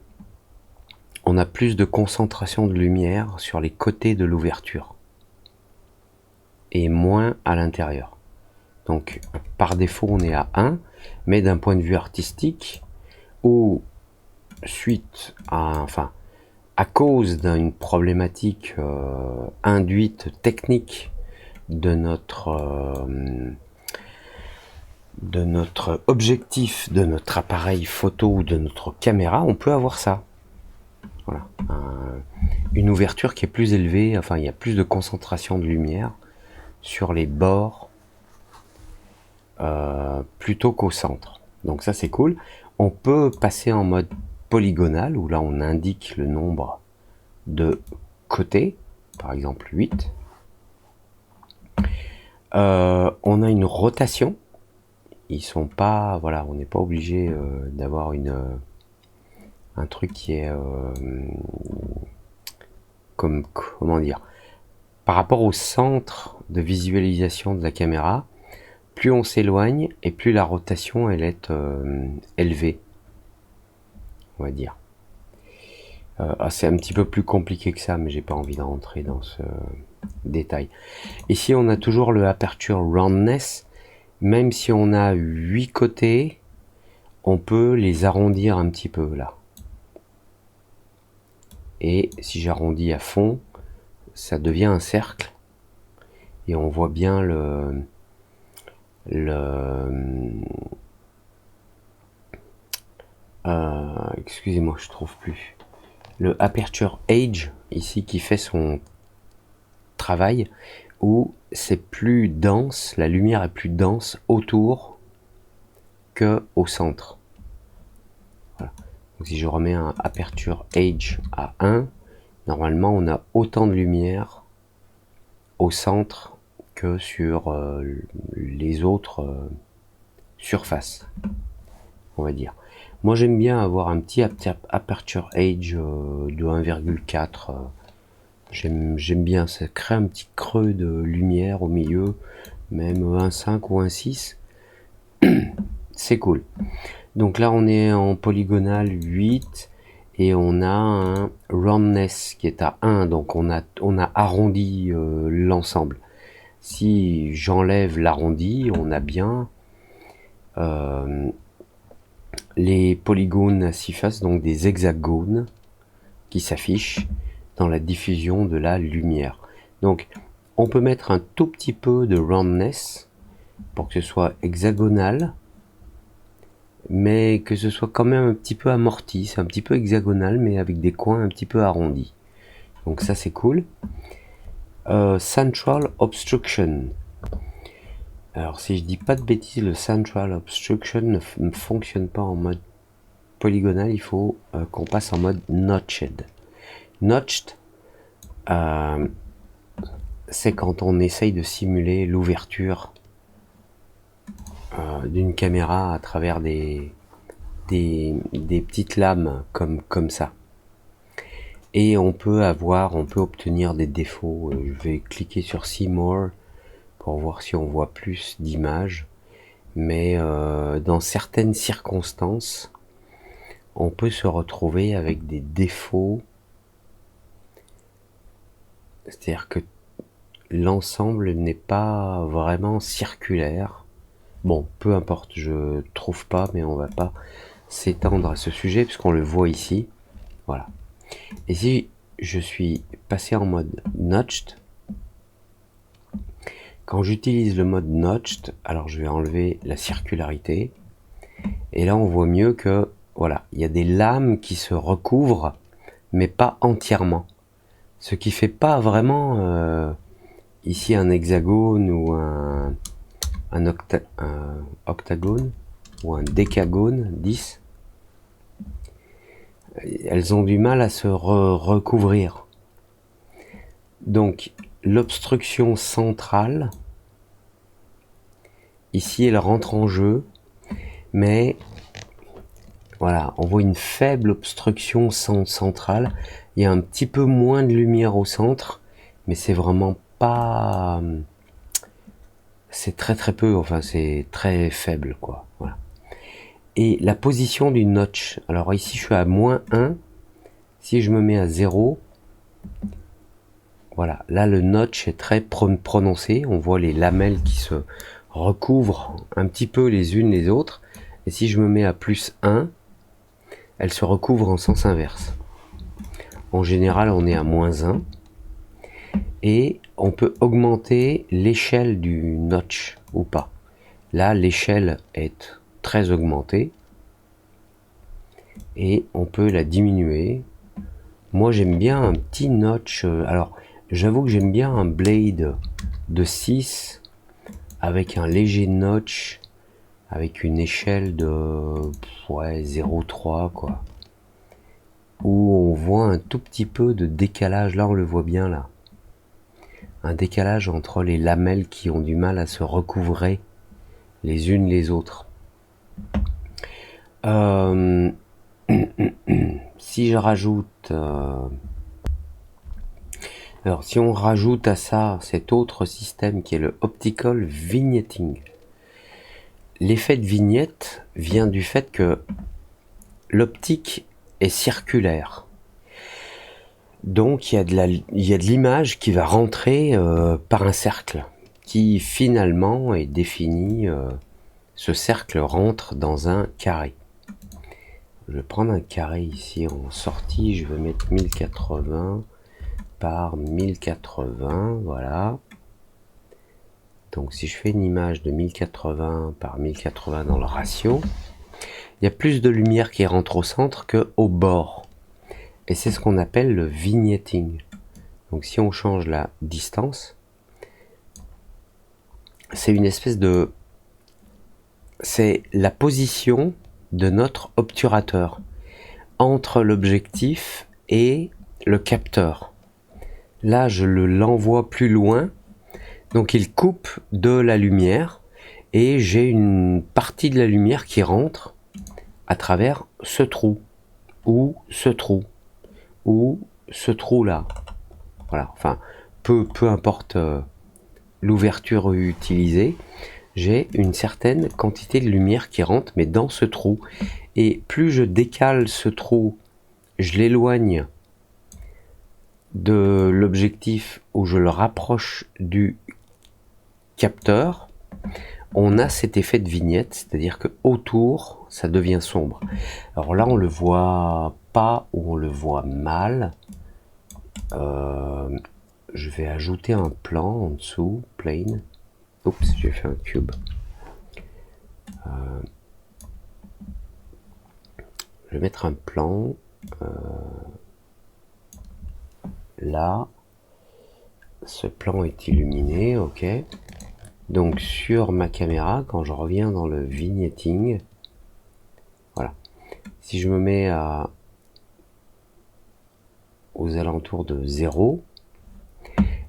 Speaker 1: on a plus de concentration de lumière sur les côtés de l'ouverture et moins à l'intérieur. Donc par défaut on est à 1, mais d'un point de vue artistique, ou suite à, enfin, à cause d'une problématique induite technique de notre objectif, de notre appareil photo ou de notre caméra, on peut avoir ça. Voilà, une ouverture qui est plus élevée, enfin il y a plus de concentration de lumière sur les bords plutôt qu'au centre. Donc ça c'est cool. On peut passer en mode polygonal où là on indique le nombre de côtés, par exemple 8. On a une rotation. Ils sont pas, voilà, on n'est pas obligé d'avoir un truc qui est comment dire, par rapport au centre de visualisation de la caméra. Plus on s'éloigne et plus la rotation elle est élevée, on va dire. C'est un petit peu plus compliqué que ça, mais j'ai pas envie de rentrer dans ce détail. Ici on a toujours le aperture roundness. Même si on a 8 côtés, on peut les arrondir un petit peu là. Et si j'arrondis à fond, ça devient un cercle. Et on voit bien excusez-moi, je trouve plus. Le aperture age, ici, qui fait son travail, où c'est plus dense, la lumière est plus dense autour que au centre. Voilà. Donc si je remets un aperture age à 1, normalement on a autant de lumière au centre que sur les autres surfaces, on va dire. Moi j'aime bien avoir un petit aperture age de 1,4. J'aime bien, ça crée un petit creux de lumière au milieu, même 1,5 ou 1,6. C'est cool. Donc là on est en polygonal 8 et on a un roundness qui est à 1, donc on a arrondi l'ensemble. Si j'enlève l'arrondi, on a bien les polygones à 6 faces, donc des hexagones qui s'affichent dans la diffusion de la lumière. Donc on peut mettre un tout petit peu de roundness pour que ce soit hexagonal, mais que ce soit quand même un petit peu amorti. C'est un petit peu hexagonal, mais avec des coins un petit peu arrondis. Donc ça c'est cool. Central Obstruction. Alors si je dis pas de bêtises, le Central Obstruction ne fonctionne pas en mode polygonal, il faut qu'on passe en mode Notched. Notched, c'est quand on essaye de simuler l'ouverture d'une caméra à travers des petites lames comme ça. Et on peut obtenir des défauts. Je vais cliquer sur See More pour voir si on voit plus d'images. Mais dans certaines circonstances, on peut se retrouver avec des défauts. C'est-à-dire que l'ensemble n'est pas vraiment circulaire. Bon, peu importe, je trouve pas, mais on va pas s'étendre à ce sujet puisqu'on le voit ici. Voilà. Et si je suis passé en mode Notched, quand j'utilise le mode Notched, alors je vais enlever la circularité. Et là, on voit mieux que, voilà, il y a des lames qui se recouvrent, mais pas entièrement. Ce qui fait pas vraiment ici un hexagone ou un octagone ou un décagone 10. Elles ont du mal à se recouvrir. Donc l'obstruction centrale, ici elle rentre en jeu, mais voilà, on voit une faible obstruction centrale. Il y a un petit peu moins de lumière au centre, mais c'est vraiment pas... C'est très très peu, enfin c'est très faible quoi. Voilà. Et la position du notch, alors ici je suis à -1, si je me mets à 0, voilà, là le notch est très prononcé, on voit les lamelles qui se recouvrent un petit peu les unes les autres. Et si je me mets à +1, elles se recouvrent en sens inverse. En général, on est à -1. Et on peut augmenter l'échelle du notch ou pas. Là, l'échelle est très augmentée. Et on peut la diminuer. Moi, j'aime bien un petit notch. Alors, j'avoue que j'aime bien un blade de 6 avec un léger notch, avec une échelle de 0,3 quoi. Où on voit un tout petit peu de décalage. Là, on le voit bien là. Un décalage entre les lamelles qui ont du mal à se recouvrer les unes les autres. Si je rajoute... alors, si on rajoute à ça cet autre système qui est le optical vignetting, l'effet de vignette vient du fait que l'optique est circulaire. Donc, il y a de l'image qui va rentrer par un cercle, qui finalement est défini. Ce cercle rentre dans un carré. Je vais prendre un carré ici en sortie, je vais mettre 1080 par 1080, voilà. Donc si je fais une image de 1080 par 1080 dans le ratio, il y a plus de lumière qui rentre au centre qu'au bord. Et c'est ce qu'on appelle le vignetting. Donc si on change la distance, c'est une espèce de... c'est la position de notre obturateur entre l'objectif et le capteur. Là, je l'envoie plus loin, donc il coupe de la lumière et j'ai une partie de la lumière qui rentre à travers ce trou ou ce trou ou ce trou là. Voilà, enfin peu importe l'ouverture utilisée, j'ai une certaine quantité de lumière qui rentre mais dans ce trou. Et plus je décale ce trou, je l'éloigne de l'objectif ou je le rapproche du capteur, on a cet effet de vignette, c'est-à-dire que autour ça devient sombre. Alors là on le voit pas ou on le voit mal. Je vais ajouter un plan en dessous, plane. Oups, j'ai fait un cube. Je vais mettre un plan là. Ce plan est illuminé, ok. Donc sur ma caméra, quand je reviens dans le vignetting, voilà. Si je me mets aux alentours de 0,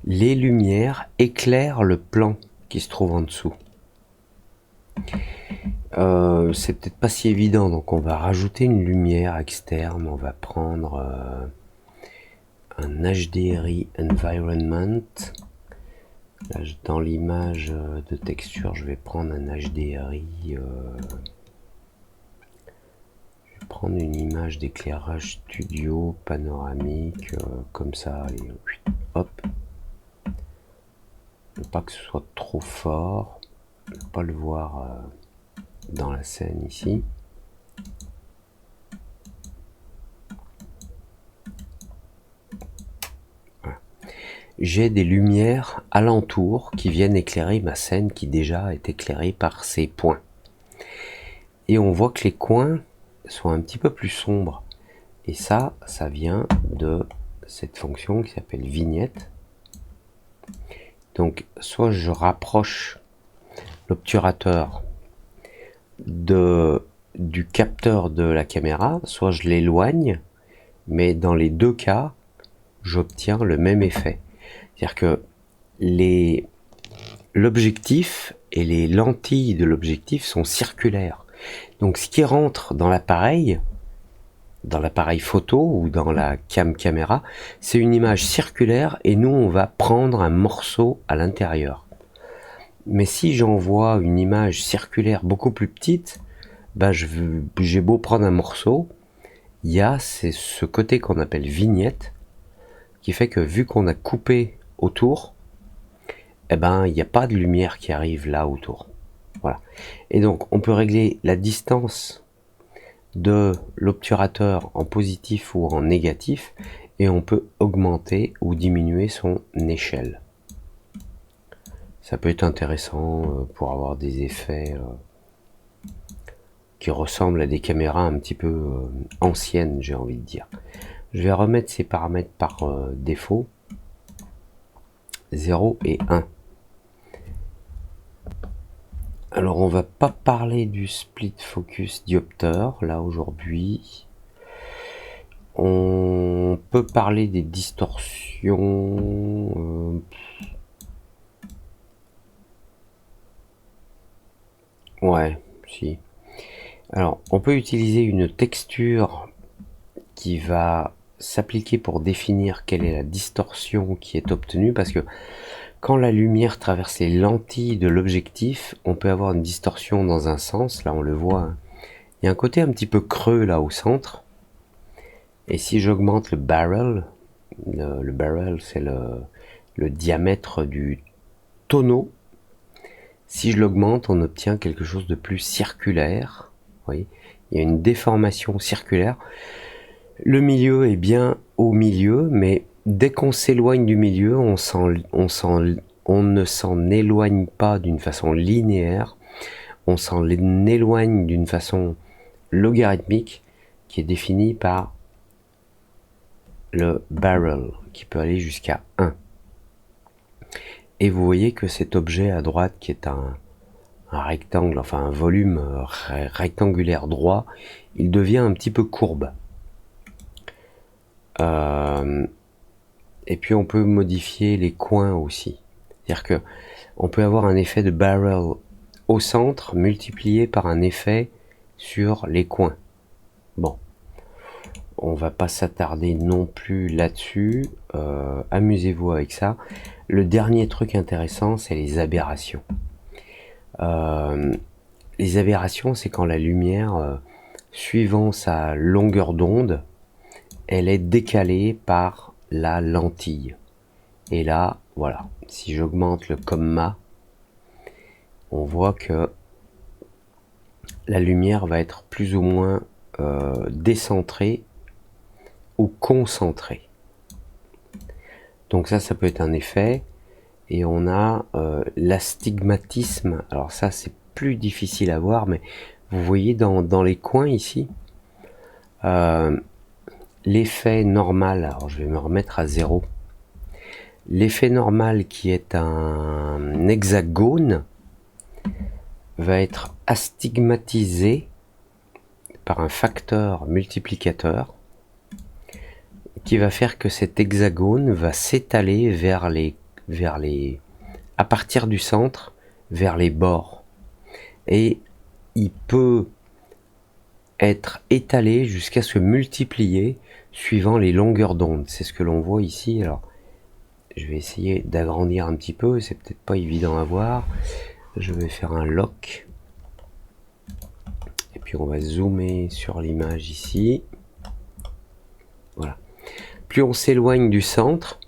Speaker 1: les lumières éclairent le plan qui se trouve en dessous. C'est peut-être pas si évident, donc on va rajouter une lumière externe. On va prendre un HDRI Environment. Là, dans l'image de texture, je vais prendre un HDRI. Je vais prendre une image d'éclairage studio panoramique, comme ça. Allez, hop. Pas que ce soit trop fort. Je ne peux pas le voir dans la scène ici. Voilà. J'ai des lumières alentour qui viennent éclairer ma scène qui déjà est éclairée par ces points. Et on voit que les coins sont un petit peu plus sombres. Et ça vient de cette fonction qui s'appelle vignette. Donc soit je rapproche l'obturateur du capteur de la caméra, soit je l'éloigne, mais dans les deux cas, j'obtiens le même effet. C'est-à-dire que l'objectif et les lentilles de l'objectif sont circulaires. Donc ce qui rentre dans l'appareil photo ou dans la caméra, c'est une image circulaire et nous on va prendre un morceau à l'intérieur. Mais si j'envoie une image circulaire beaucoup plus petite, j'ai beau prendre un morceau, il y a ce côté qu'on appelle vignette qui fait que vu qu'on a coupé autour, il n'y a pas de lumière qui arrive là autour. Voilà. Et donc, on peut régler la distance de l'obturateur en positif ou en négatif, et on peut augmenter ou diminuer son échelle. Ça peut être intéressant pour avoir des effets qui ressemblent à des caméras un petit peu anciennes, j'ai envie de dire. Je vais remettre ces paramètres par défaut, 0 et 1. Alors on va pas parler du split focus diopter là aujourd'hui. On peut parler des distorsions. Ouais, si. Alors on peut utiliser une texture qui va s'appliquer pour définir quelle est la distorsion qui est obtenue, parce que quand la lumière traverse les lentilles de l'objectif, on peut avoir une distorsion dans un sens, là on le voit, hein. Il y a un côté un petit peu creux là au centre, et si j'augmente le barrel c'est le diamètre du tonneau, si je l'augmente on obtient quelque chose de plus circulaire, vous voyez, il y a une déformation circulaire. Le milieu est bien au milieu, mais dès qu'on s'éloigne du milieu, on ne s'en éloigne pas d'une façon linéaire, on s'en éloigne d'une façon logarithmique qui est définie par le barrel, qui peut aller jusqu'à 1. Et vous voyez que cet objet à droite, qui est un rectangle, enfin un volume rectangulaire droit, il devient un petit peu courbe. Et puis on peut modifier les coins aussi. C'est-à-dire que on peut avoir un effet de barrel au centre multiplié par un effet sur les coins. Bon, on va pas s'attarder non plus là-dessus. Amusez-vous avec ça. Le dernier truc intéressant, c'est les aberrations. Les aberrations, c'est quand la lumière, suivant sa longueur d'onde, elle est décalée par la lentille. Et là, voilà, si j'augmente le comma, on voit que la lumière va être plus ou moins décentrée ou concentrée. Donc ça peut être un effet. Et on a l'astigmatisme. Alors ça, c'est plus difficile à voir, mais vous voyez dans les coins ici, l'effet normal, alors je vais me remettre à 0. L'effet normal, qui est un hexagone, va être astigmatisé par un facteur multiplicateur qui va faire que cet hexagone va s'étaler à partir du centre vers les bords, et il peut être étalé jusqu'à se multiplier suivant les longueurs d'onde. C'est ce que l'on voit ici. Alors je vais essayer d'agrandir un petit peu, c'est peut-être pas évident à voir. Je vais faire un lock et puis on va zoomer sur l'image ici. Voilà. Plus on s'éloigne du centre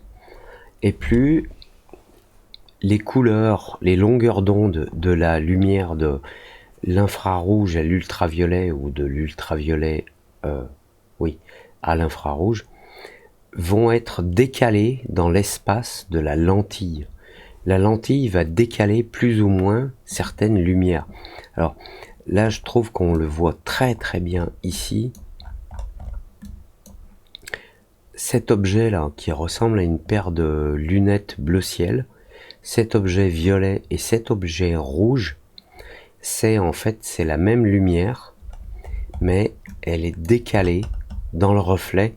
Speaker 1: et plus les couleurs, les longueurs d'onde de la lumière de l'infrarouge à l'ultraviolet, ou de l'ultraviolet à l'infrarouge, vont être décalées dans l'espace de la lentille. La lentille va décaler plus ou moins certaines lumières. Alors là, je trouve qu'on le voit très très bien ici. Cet objet là, qui ressemble à une paire de lunettes bleu ciel, cet objet violet et cet objet rouge, c'est la même lumière, mais elle est décalée dans le reflet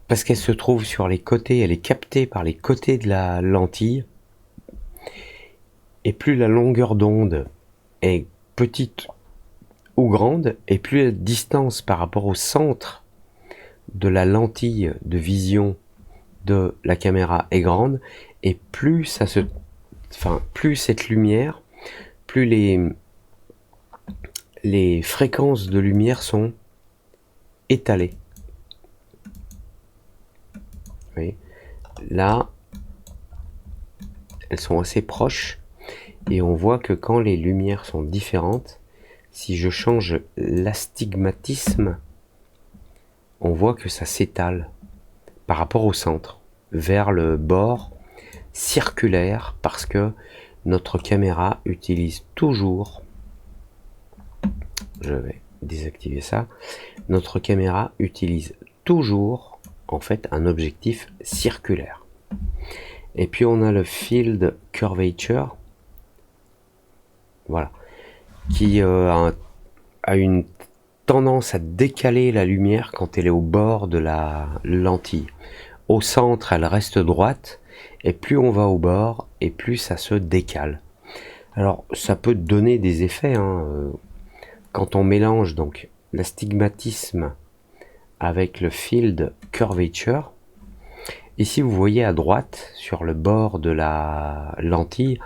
Speaker 1: parce qu'elle se trouve sur les côtés, elle est captée par les côtés de la lentille. Et plus la longueur d'onde est petite ou grande, et plus la distance par rapport au centre de la lentille de vision de la caméra est grande, et plus cette lumière, plus les fréquences de lumière sont étalées. Vous voyez, là, elles sont assez proches, Et on voit que quand les lumières sont différentes, si je change l'astigmatisme, on voit que ça s'étale par rapport au centre, vers le bord circulaire, parce que notre caméra utilise toujours, je vais désactiver ça, notre caméra utilise toujours en fait un objectif circulaire. Et puis on a le field curvature, voilà, qui a une tendance à décaler la lumière quand elle est au bord de la lentille. Au centre, elle reste droite, et plus on va au bord, et plus ça se décale. Alors, ça peut donner des effets, quand on mélange donc l'astigmatisme avec le field curvature. Ici, vous voyez à droite, sur le bord de la lentille,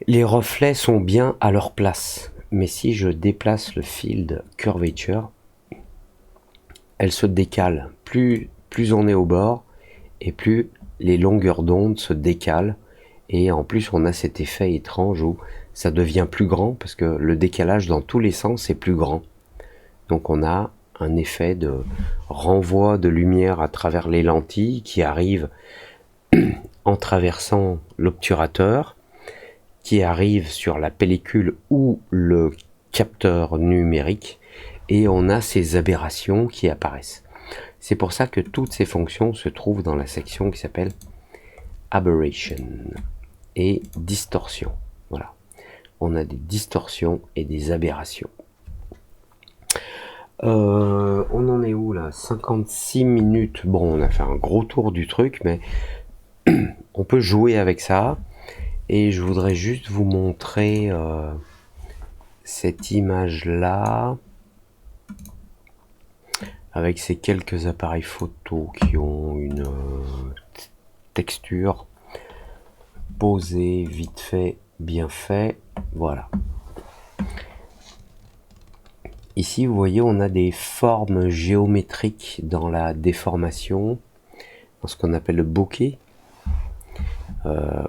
Speaker 1: les reflets sont bien à leur place. Mais si je déplace le field curvature, elle se décale. Plus on est au bord, et plus les longueurs d'onde se décalent. Et en plus, on a cet effet étrange où ça devient plus grand, parce que le décalage dans tous les sens est plus grand. Donc on a un effet de renvoi de lumière à travers les lentilles qui arrive en traversant l'obturateur, qui arrive sur la pellicule ou le capteur numérique, et on a ces aberrations qui apparaissent. C'est pour ça que toutes ces fonctions se trouvent dans la section qui s'appelle Aberration et Distorsion. Voilà. On a des distorsions et des aberrations. On en est où là? 56 minutes. Bon, on a fait un gros tour du truc, mais on peut jouer avec ça. Et je voudrais juste vous montrer cette image-là, avec ces quelques appareils photo qui ont une texture posée, vite fait, bien fait. Voilà. Ici, vous voyez, on a des formes géométriques dans la déformation, dans ce qu'on appelle le bokeh,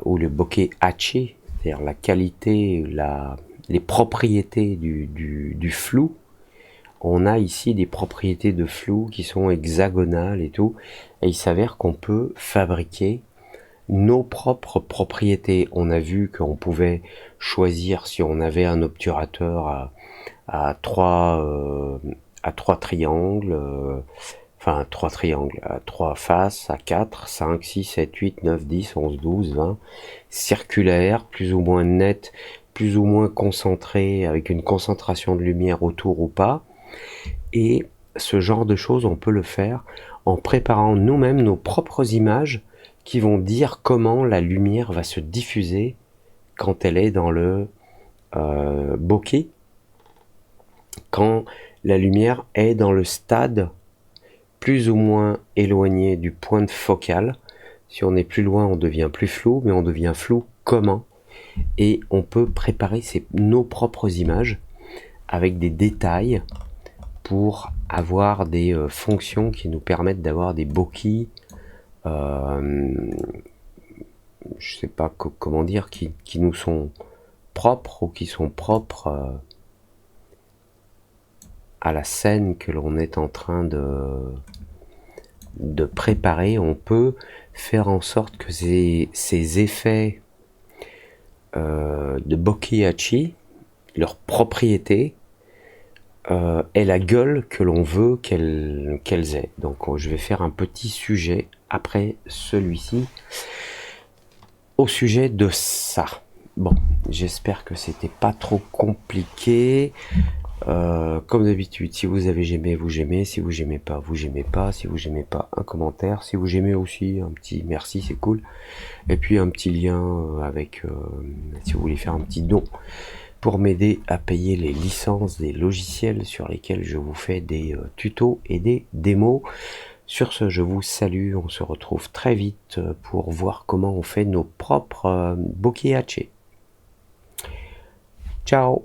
Speaker 1: ou le bokeh haché, c'est-à-dire la qualité, les propriétés du flou. On a ici des propriétés de flou qui sont hexagonales et tout, et il s'avère qu'on peut fabriquer nos propres propriétés. On a vu qu'on pouvait choisir, si on avait un obturateur à trois triangles, à trois faces, à 4, 5, 6, 7, 8, 9, 10, 11, 12, 20, circulaires, plus ou moins nettes, plus ou moins concentrées, avec une concentration de lumière autour ou pas. Et ce genre de choses, on peut le faire en préparant nous-mêmes nos propres images qui vont dire comment la lumière va se diffuser quand elle est dans le bokeh, quand la lumière est dans le stade plus ou moins éloigné du point de focale. Si on est plus loin, on devient plus flou, mais on devient flou comment? Et on peut préparer nos propres images avec des détails pour avoir des fonctions qui nous permettent d'avoir des bokeh, je sais pas comment dire, qui nous sont propres ou qui sont propres à la scène que l'on est en train de préparer. On peut faire en sorte que ces effets de bokeh haché, leurs propriétés, aient la gueule que l'on veut qu'elles aient. Donc je vais faire un petit sujet après celui-ci au sujet de ça. Bon, j'espère que c'était pas trop compliqué. Comme d'habitude, si vous avez aimé, vous aimez. Si vous aimez pas, vous aimez pas. Si vous aimez pas, un commentaire. Si vous aimez aussi, un petit merci, c'est cool. Et puis un petit lien avec, si vous voulez faire un petit don pour m'aider à payer les licences des logiciels sur lesquels je vous fais des tutos et des démos. Sur ce, je vous salue. On se retrouve très vite pour voir comment on fait nos propres bokeh haché. Ciao!